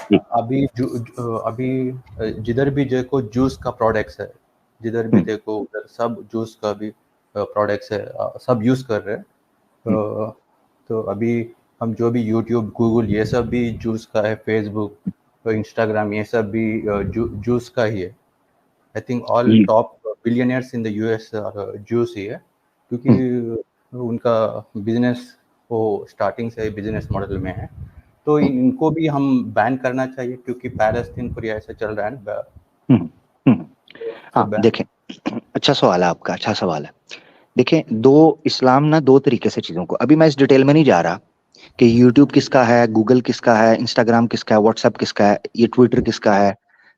جی ابھی جدھر بھی دیکھو جوس کا پروڈکٹس ہے, جدھر بھی دیکھو ادھر سب جوس کا بھی پروڈکٹس ہے, سب یوز کر رہے ہیں. تو ابھی ہم جو بھی یوٹیوب, گوگل, یہ سب بھی جوس کا ہے, فیس بک, انسٹاگرام, یہ سب بھی جوس کا ہی ہے. آئی تھنک آل جی top billionaires in the U S juice ہی ہے, کیونکہ ان کا بزنس وہ اسٹارٹنگ سے بزنس ماڈل میں ہے. تو ان کو بھی ہم بین کرنا چاہیے, کیونکہ پیلسطین پر ایسا چل رہا ہے نا. ہاں دیکھیں, اچھا سوال ہے آپ کا, اچھا سوال ہے. دیکھیں, اسلام نا دو طریقے سے چیزوں کو, ابھی میں اس ڈیٹیل میں نہیں جا رہا کہ یوٹیوب کس کا ہے, گوگل کس کا ہے, انسٹاگرام کس کا ہے, واٹس ایپ کس کا ہے, یہ ٹویٹر کس کا ہے,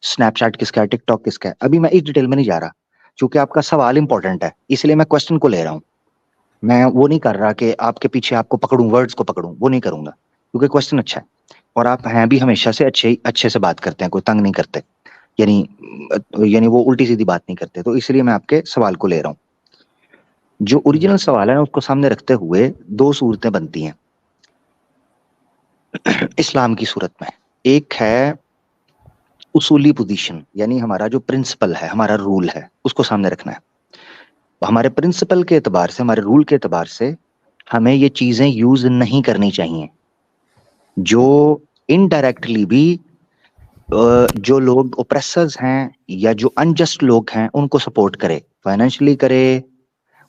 اسنیپ چیٹ کس کا ہے, ٹک ٹاک کس کا ہے. ابھی میں اس ڈیٹیل میں نہیں جا رہا, چونکہ آپ کا سوال امپورٹنٹ ہے, اس لیے میں کوشچن کو لے رہا ہوں. میں وہ نہیں کر رہا کہ آپ کے پیچھے آپ کو پکڑوں, ورڈز کو پکڑوں, وہ نہیں کروں گا, کیونکہ کوشچن اچھا ہے اور آپ ہیں بھی ہمیشہ سے اچھے سے بات کرتے ہیں, کوئی تنگ نہیں کرتے, یعنی وہ الٹی سیدھی بات نہیں کرتے. تو اس لیے میں آپ کے سوال کو لے رہا ہوں. جو اوریجنل سوال ہے اس کو سامنے رکھتے ہوئے دو صورتیں بنتی ہیں اسلام کی صورت میں. ایک ہے اصولی پوزیشن, یعنی ہمارا جو پرنسپل ہے, ہمارا رول ہے, اس کو سامنے رکھنا ہے. ہمارے پرنسپل کے اعتبار سے, ہمارے رول کے اعتبار سے ہمیں یہ چیزیں یوز نہیں کرنی چاہیے جو انڈائریکٹلی بھی جو لوگ اوپریسرز ہیں یا جو انجسٹ لوگ ہیں ان کو سپورٹ کرے, فائنینشلی کرے,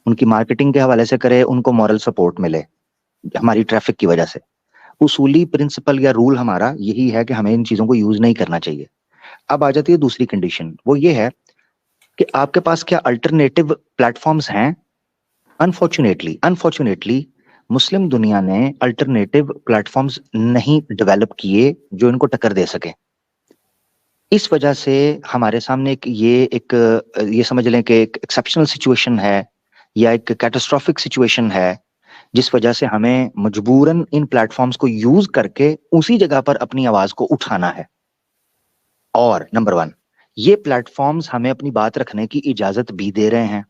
ان کی مارکیٹنگ کے حوالے سے کرے, ان کو مورل سپورٹ ملے ہماری ٹریفک کی وجہ سے. اصولی پرنسپل یا رول ہمارا یہی ہے کہ ہمیں ان چیزوں کو یوز نہیں کرنا چاہیے. اب آ جاتی ہے دوسری کنڈیشن, وہ یہ ہے کہ آپ کے پاس کیا الٹرنیٹو پلیٹ فارمز ہیں. انفارچونیٹلی مسلم دنیا نے الٹرنیٹو پلیٹ فارمز نہیں ڈیولپ کیے جو ان کو ٹکر دے سکے. اس وجہ سے ہمارے سامنے یہ سمجھ لیں کہ ایک ایکسیپشنل سچویشن ہے یا ایک کیٹاسٹرافک سچویشن ہے, جس وجہ سے ہمیں مجبوراً ان پلیٹ فارمز کو یوز کر کے اسی جگہ پر اپنی آواز کو اٹھانا ہے. اور نمبر 1, یہ پلیٹ فارمز ہمیں اپنی بات رکھنے کی اجازت بھی دے رہے ہیں.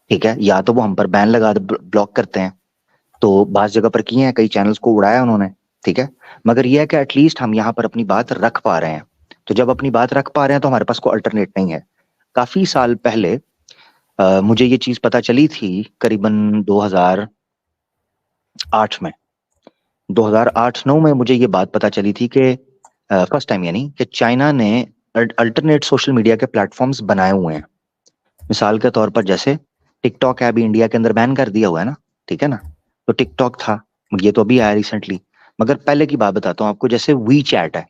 ٹھیک ہے, یا تو وہ ہم پر بین لگا بلاک کرتے ہیں, تو بعض جگہ پر کیے ہیں, کئی چینلز کو اڑایا انہوں نے, ٹھیک ہے, مگر یہ ہے کہ ایٹ لیسٹ ہم یہاں پر اپنی بات رکھ پا رہے ہیں. تو جب اپنی بات رکھ پا رہے ہیں تو ہمارے پاس کوئی الٹرنیٹ نہیں ہے. کافی سال پہلے مجھے یہ چیز پتا چلی تھی, قریباً 2008-9 میں مجھے یہ بات پتا چلی تھی کہ فرسٹ ٹائم, یعنی کہ چائنا نے الٹرنیٹ سوشل میڈیا کے پلیٹ فارمز بنائے ہوئے ہیں. مثال کے طور پر جیسے ٹک ٹاک ہے, ابھی انڈیا کے اندر بین کر دیا ہوا ہے نا, ٹھیک ہے نا, تو ٹک ٹاک تھا, یہ تو ابھی آیا ریسنٹلی. مگر پہلے کی بات بتاتا ہوں آپ کو, جیسے وی چیٹ ہے.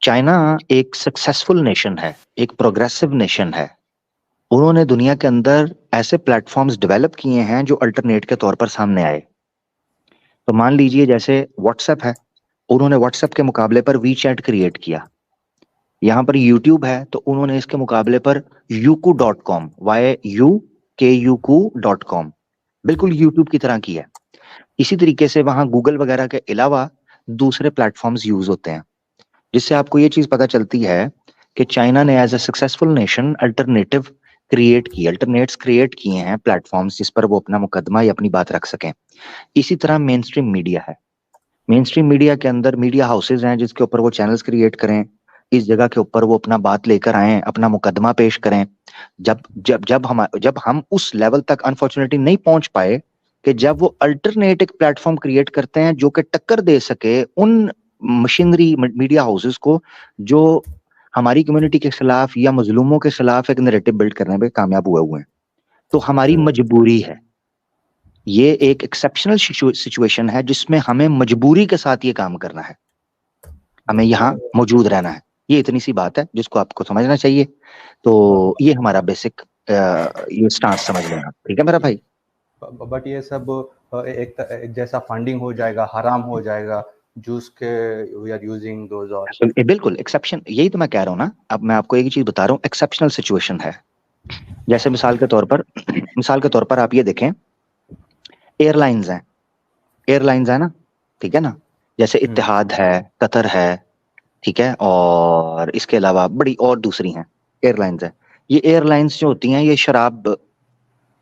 چائنا ایک سکسیسفل نیشن ہے, ایک پروگریسو نیشن ہے. انہوں نے دنیا کے اندر ایسے پلیٹ فارمز ڈیولپ کیے ہیں جو الٹرنیٹ کے طور پر سامنے آئے. تو مان لیجئے جیسے واٹس ایپ ہے, انہوں نے واٹس ایپ کے مقابلے پر وی چیٹ کریٹ کیا. یہاں پر یوٹیوب ہے, تو انہوں نے اس کے مقابلے پر yuku.com, yuku.com, بالکل یوٹیوب کی طرح کی ہے. اسی طریقے سے وہاں گوگل وغیرہ کے علاوہ دوسرے پلیٹ فارمز یوز ہوتے ہیں, جس سے آپ کو یہ چیز پتا چلتی ہے کہ چائنا نے as a successful nation alternates create کیے ہیں پلیٹ فارمز, جس پر وہ اپنا مقدمہ یا اپنی بات رکھ سکیں. اسی طرح مین سٹریم میڈیا ہے. مین سٹریم میڈیا کے اندر میڈیا ہاؤسز ہیں جس کے اوپر وہ چینلز کریٹ کریں, اس جگہ کے اوپر وہ اپنا بات لے کر آئیں, اپنا مقدمہ پیش کریں. جب ہم اس لیول تک انفارچونیٹلی نہیں پہنچ پائے کہ جب وہ الٹرنیٹ ایک پلیٹ فارم کریٹ کرتے ہیں جو کہ ٹکر دے سکے ان مشینری میڈیا ہاؤسز کو جو ہماری کمیونٹی کے خلاف یا مظلوموں کے خلاف ایک نیریٹو بلڈ کرنے میں کامیاب ہوئے ہیں, تو ہماری مجبوری ہے. یہ ایک ایکسیپشنل سچویشن ہے جس میں ہمیں مجبوری کے ساتھ یہ کام کرنا ہے, ہمیں یہاں موجود رہنا ہے. یہ اتنی سی بات ہے جس کو آپ کو سمجھنا چاہیے. تو یہ ہمارا بیسک یہ سٹانس سمجھ لیں آپ, ٹھیک ہے میرا بھائی. بٹ یہ سب ایک جیسا فنڈنگ ہو جائے گا, حرام ہو جائے گا جوس کے, we are using those all. بالکل ایکسیپشن, یہی تو میں کہہ رہا ہوں نا. اب میں آپ کو ایک چیز بتا رہا ہوں, ایکسیپشنل سچویشن ہے. جیسے مثال کے طور پر آپ یہ دیکھیں, ایئر لائنز ہیں نا, ٹھیک ہے نا, جیسے اتحاد ہے, قطر ہے, ٹھیک ہے, اور اس کے علاوہ بڑی اور دوسری ہیں ایئر لائنز ہیں. یہ ایئر لائنز جو ہوتی ہیں یہ شراب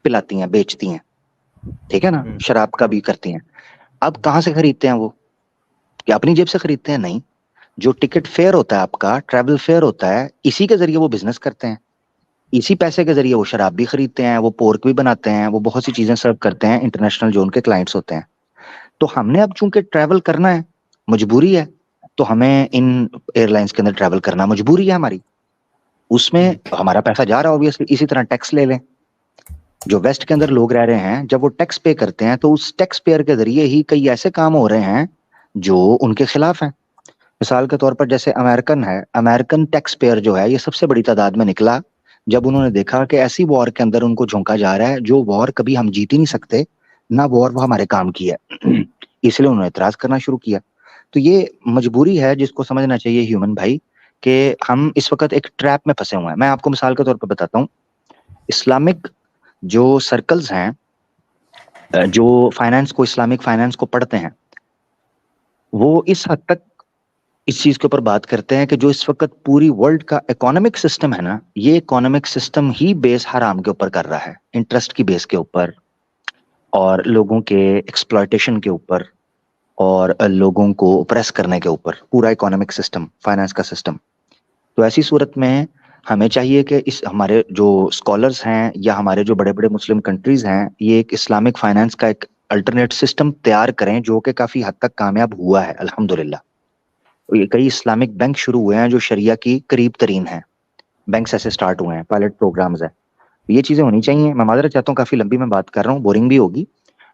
پلاتی ہیں, بیچتی ہیں, ٹھیک ہے نا, شراب کا بھی کرتی ہیں. اب کہاں سے خریدتے ہیں وہ؟ کیا اپنی جیب سے خریدتے ہیں؟ نہیں, جو ٹکٹ فیئر ہوتا ہے آپ کا، ٹریول فیئر ہوتا ہے، اسی کے ذریعے وہ بزنس کرتے ہیں، اسی پیسے کے ذریعے وہ شراب بھی خریدتے ہیں، وہ پورک بھی بناتے ہیں، وہ بہت سی چیزیں سرو کرتے ہیں انٹرنیشنل جو ان کے کلائنٹس ہوتے ہیں. تو ہم نے اب چونکہ ٹریول کرنا ہے، مجبوری ہے، تو ہمیں ان ایئر لائنس کے اندر ٹریول کرنا مجبوری ہے ہماری. اس میں ہمارا پیسہ جا رہا ہے اوبیسلی. اسی طرح ٹیکس لے لیں. جو ویسٹ کے اندر لوگ رہ رہے ہیں، جب وہ ٹیکس پے کرتے ہیں تو اس ٹیکس پیئر کے ذریعے ہی کئی ایسے کام ہو رہے ہیں جو ان کے خلاف ہیں. مثال کے طور پر جیسے امریکن ہے، امریکن ٹیکس پیئر جو ہے یہ سب سے بڑی تعداد میں نکلا جب انہوں نے دیکھا کہ ایسی وار کے اندر ان کو جھونکا جا رہا ہے جو وار کبھی ہم جیت ہی نہیں سکتے، نہ وار وہ ہمارے کام کی ہے. اس لیے انہوں نے اعتراض کرنا شروع کیا. تو یہ مجبوری ہے جس کو سمجھنا چاہیے ہیومن بھائی کہ ہم اس وقت ایک ٹریپ میں پھنسے ہوئے ہیں. میں آپ کو مثال کے طور پر بتاتا ہوں، اسلامک جو سرکلز ہیں جو فائنانس کو، اسلامک فائنانس کو پڑھتے ہیں، وہ اس حد تک اس چیز کے اوپر بات کرتے ہیں کہ جو اس وقت پوری ورلڈ کا اکانومک سسٹم ہے نا، یہ اکانومک سسٹم ہی بیس حرام کے اوپر کر رہا ہے، انٹرسٹ کی بیس کے اوپر اور لوگوں کے ایکسپلائٹیشن کے اوپر اور لوگوں کو پریس کرنے کے اوپر، پورا اکانومک سسٹم، فائنانس کا سسٹم. تو ایسی صورت میں ہمیں چاہیے کہ اس ہمارے جو اسکالرز ہیں یا ہمارے جو بڑے بڑے مسلم کنٹریز ہیں، یہ ایک اسلامک فائنانس کا ایک الٹرنیٹ سسٹم تیار کریں جو کہ کافی حد تک کامیاب ہوا ہے الحمدللہ. یہ کئی اسلامک بینک شروع ہوئے ہیں جو شریعہ کی قریب ترین ہیں، بینکس ایسے سٹارٹ ہوئے ہیں، پائلٹ پروگرامز ہیں. یہ چیزیں ہونی چاہیے. میں معذرت چاہتا ہوں کافی لمبی میں بات کر رہا ہوں، بورنگ بھی ہوگی،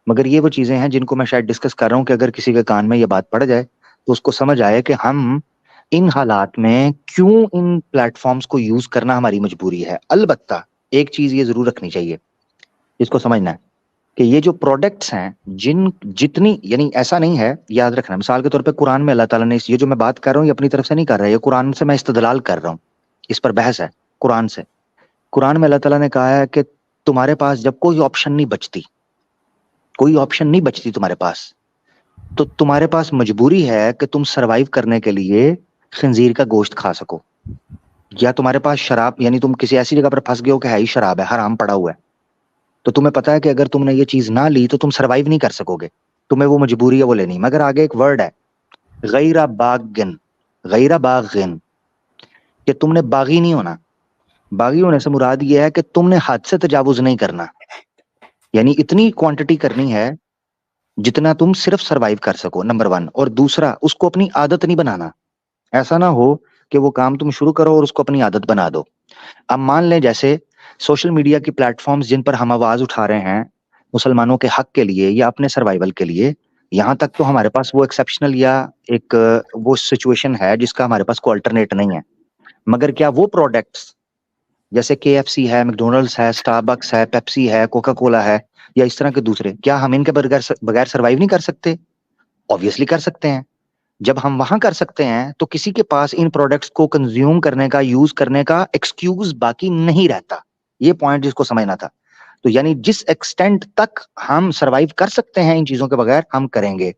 مگر یہ وہ چیزیں ہیں جن کو میں شاید ڈسکس کر رہا ہوں کہ اگر کسی کے کان میں یہ بات پڑ جائے تو اس کو سمجھ آئے کہ ہم ان حالات میں کیوں ان پلیٹ فارمز کو یوز کرنا ہماری مجبوری ہے. البتہ ایک چیز یہ ضرور رکھنی چاہیے جس کو سمجھنا ہے کہ یہ جو پروڈکٹس ہیں جتنی، یعنی ایسا نہیں ہے، یاد رکھنا، مثال کے طور پہ قرآن میں اللہ تعالیٰ نے یہ جو میں بات کر رہا ہوں یہ اپنی طرف سے نہیں کر رہا ہے، یہ قرآن سے میں استدلال کر رہا ہوں، اس پر بحث ہے قرآن سے. قرآن میں اللہ تعالیٰ نے کہا ہے کہ تمہارے پاس جب کوئی آپشن نہیں بچتی تمہارے پاس، تو تمہارے پاس مجبوری ہے کہ تم سروائیو کرنے کے لیے خنزیر کا گوشت کھا سکو، یا تمہارے پاس شراب، یعنی تم کسی ایسی جگہ پر پھنس گئے ہو کہ ہے ہی شراب ہے، حرام پڑا ہوا ہے، تو تمہیں پتا ہے کہ اگر تم نے یہ چیز نہ لی تو تم سروائیو نہیں کر سکو گے، تمہیں وہ مجبوری ہے وہ لینی. مگر آگے ایک ورڈ ہے غیر باغن، کہ تم نے باغی نہیں ہونا. باغی ہونے سے مراد یہ ہے کہ تم نے حد سے تجاوز نہیں کرنا، یعنی اتنی کوانٹٹی کرنی ہے جتنا تم صرف سروائیو کر سکو، نمبر 1. اور دوسرا، اس کو اپنی عادت نہیں بنانا. ایسا نہ ہو کہ وہ کام تم شروع کرو اور اس کو اپنی عادت بنا دو. اب مان لیں جیسے سوشل میڈیا کی پلیٹ فارمز جن پر ہم آواز اٹھا رہے ہیں مسلمانوں کے حق کے لیے یا اپنے سروائیول کے لیے، یہاں تک تو ہمارے پاس وہ ایکسیپشنل یا ایک وہ سچویشن ہے جس کا ہمارے پاس کوئی الٹرنیٹ نہیں ہے. مگر کیا وہ پروڈکٹس جیسے KFC ہے، میکڈونلڈس ہے، اسٹاربکس ہے، پیپسی ہے، کوکا کولا ہے، یا اس طرح کے دوسرے، کیا ہم ان کے بغیر سروائیو نہیں کر سکتے؟ obviously کر سکتے ہیں. جب ہم وہاں کر سکتے ہیں تو کسی کے پاس ان پروڈکٹس کو کنزیوم کرنے کا، یوز کرنے کا ایکسکیوز باقی نہیں رہتا. یہ پوائنٹ جس کو سمجھنا تھا. تو یعنی جس ایکسٹینٹ تک ہم سروائیو کر سکتے ہیں ان چیزوں کے بغیر ہم کریں گے،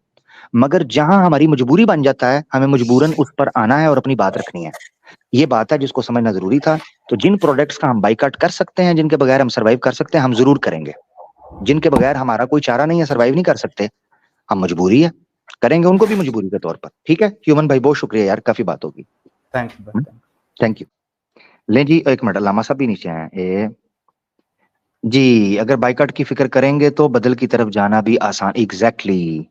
مگر جہاں ہماری مجبوری بن جاتا ہے ہمیں مجبوراً اس پر آنا ہے اور اپنی بات رکھنی ہے. یہ بات ہے جس کو سمجھنا ضروری تھا. تو جن پروڈکٹس کا ہم بائیکاٹ کر سکتے ہیں، جن کے بغیر ہم سروائیو کر سکتے ہیں، ہم ضرور کریں گے. جن کے بغیر ہمارا کوئی چارہ نہیں ہے، سروائیو نہیں کر سکتے، ہم مجبوری ہے کریں گے ان کو بھی مجبوری کے طور پر. ٹھیک ہے ہیومن بھائی، بہت شکریہ یار، کافی بات ہوگی. Thank you. لیں جی ایک منٹ، علامہ صاحب بھی نیچے ہیں. جی اگر بائیکاٹ کی فکر کریں گے تو بدل کی طرف جانا بھی آسان. ایگزیکٹلی.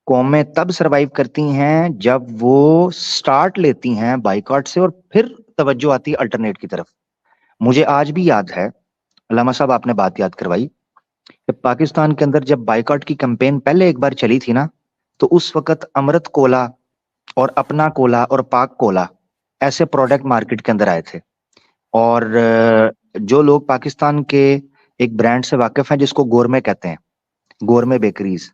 قومیں تب سروائیو کرتی ہیں جب وہ سٹارٹ لیتی ہیں بائیکاٹ سے اور پھر توجہ آتی ہے الٹرنیٹ کی طرف. مجھے آج بھی یاد ہے، علامہ صاحب آپ نے بات یاد کروائی، کہ پاکستان کے اندر جب بائیکاٹ کی کمپین پہلے ایک بار چلی تھی نا، تو اس وقت امرت کولا اور اپنا کولا اور پاک کولا ایسے پروڈکٹ مارکیٹ کے اندر آئے تھے. اور جو لوگ پاکستان کے ایک برانڈ سے واقف ہیں جس کو گورمے کہتے ہیں، گورمے بیکریز،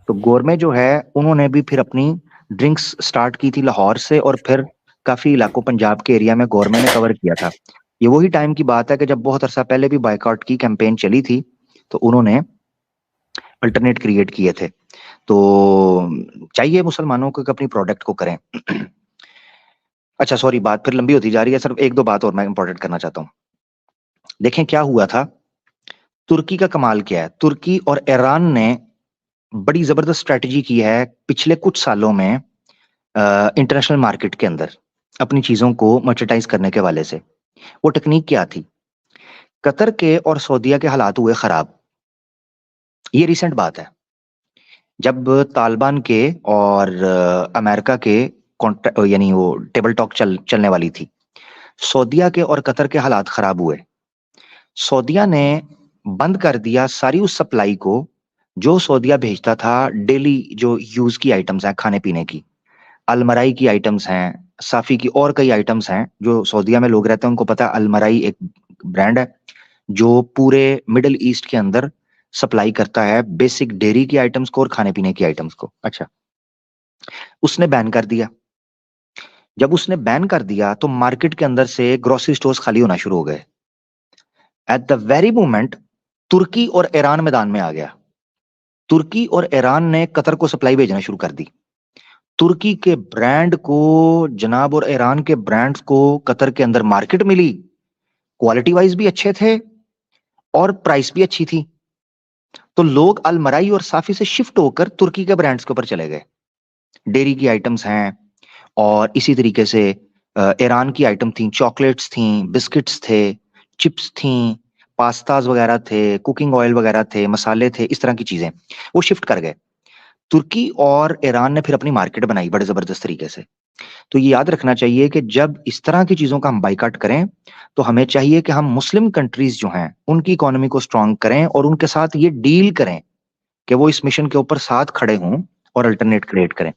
تو گورمے جو ہے انہوں نے بھی پھر اپنی ڈرنکس سٹارٹ کی تھی لاہور سے، اور پھر کافی علاقوں پنجاب کے ایریا میں گورمے نے کور کیا تھا. یہ وہی ٹائم کی بات ہے کہ جب بہت عرصہ پہلے بھی بائیکاٹ کی کیمپین چلی تھی تو انہوں نے الٹرنیٹ کریٹ کیے تھے. تو چاہیے مسلمانوں کو کہ اپنی پروڈکٹ کو کریں. اچھا سوری، بات پھر لمبی ہوتی جا رہی ہے، صرف ایک دو بات اور میں امپورٹنٹ کرنا چاہتا ہوں. دیکھیں کیا ہوا تھا. ترکی کا کمال کیا ہے، ترکی اور ایران نے بڑی زبردست اسٹریٹجی کی ہے پچھلے کچھ سالوں میں انٹرنیشنل مارکیٹ کے اندر اپنی چیزوں کو مرچنڈائز کرنے کے والے سے. وہ ٹیکنیک کیا تھی؟ قطر کے اور سعودیہ کے حالات ہوئے خراب. یہ ریسنٹ بات ہے. جب طالبان کے اور امریکہ کے یعنی وہ ٹیبل ٹاک چلنے والی تھی، سعودیہ کے اور قطر کے حالات خراب ہوئے. سعودیہ نے بند کر دیا ساری اس سپلائی کو جو سعودیہ بھیجتا تھا. ڈیلی جو یوز کی آئٹمز ہیں، کھانے پینے کی، المرائی کی آئٹمز ہیں، صافی کی اور کئی آئٹمز ہیں. جو سعودیہ میں لوگ رہتے ہیں ان کو پتا ہے المرائی ایک برانڈ ہے جو پورے مڈل ایسٹ کے اندر سپلائی کرتا ہے بیسک ڈیری کی آئٹمز کو اور کھانے پینے کی آئٹمز کو. اچھا، اس نے بین کر دیا. جب اس نے بین کر دیا تو مارکیٹ کے اندر سے گروسری سٹورز خالی ہونا شروع ہو گئے. ایٹ دا ویری مومنٹ ترکی اور ایران میدان میں آ گیا. ترکی اور ایران نے قطر کو سپلائی بھیجنا شروع کر دی. ترکی کے برانڈ کو جناب اور ایران کے برانڈ کو قطر کے اندر مارکیٹ ملی. کوالٹی وائز بھی اچھے تھے اور پرائس بھی اچھی تھی. تو لوگ المرائی اور صافی سے شفٹ ہو کر ترکی کے برانڈز کے اوپر چلے گئے. ڈیری کی آئٹمز ہیں اور اسی طریقے سے ایران کی آئٹم تھیں، چاکلیٹس تھیں، بسکٹس تھے، چپس تھیں، پاستاز وغیرہ تھے، کوکنگ آئل وغیرہ تھے، مسالے تھے، اس طرح کی چیزیں وہ شفٹ کر گئے. ترکی اور ایران نے پھر اپنی مارکیٹ بنائی بڑے زبردست طریقے سے. تو یہ یاد رکھنا چاہیے کہ جب اس طرح کی چیزوں کا ہم بائیکاٹ کریں تو ہمیں چاہیے کہ ہم مسلم کنٹریز جو ہیں ان کی اکانومی کو سٹرونگ کریں اور ان کے ساتھ یہ ڈیل کریں کہ وہ اس مشن کے اوپر ساتھ کھڑے ہوں اور الٹرنیٹ کریٹ کریں.